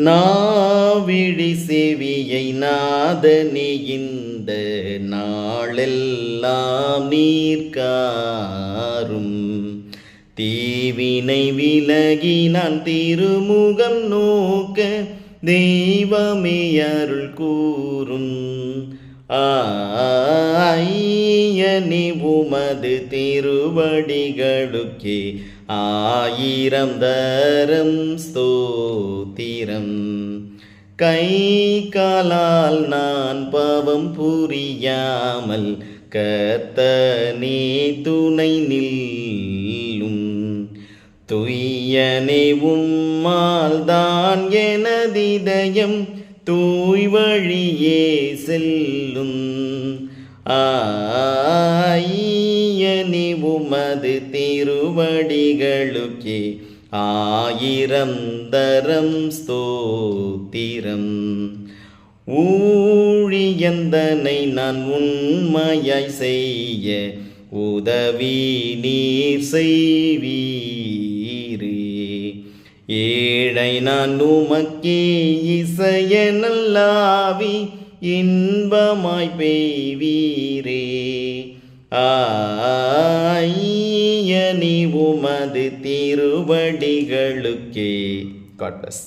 நாவிழி செவியை நாதனே இந்த நாளெல்லாம் நீர்க்காரும் தீவினை விலகி நான் திருமுகம் நோக்க தெய்வமே அருள் கூறும் ஐயனே உமது திருவடிகளுக்கே ஆயிரம் தரம் ஸ்தோத்திரம். கை காலால் நான் பாவம் புரியாமல் கர்த்தனே துணை நில்லும் துய்யனே உம்மால் தான் எனதிதயம் தூய் வழியே செல்லும் ஐயனே உமது திருவடிகளுக்கே ஆயிரம் தரம் ஸ்தோத்திரம். ஊழியந்தனை நான் உண்மையாய் செய்ய உதவி நீர் செய்வீரே ஏழை நான் உமக்கே இசைய நல்லாவி இன்பமாய் பெய்வீரே ஐயனே உமது திருவடிகளுக்கே. God bless.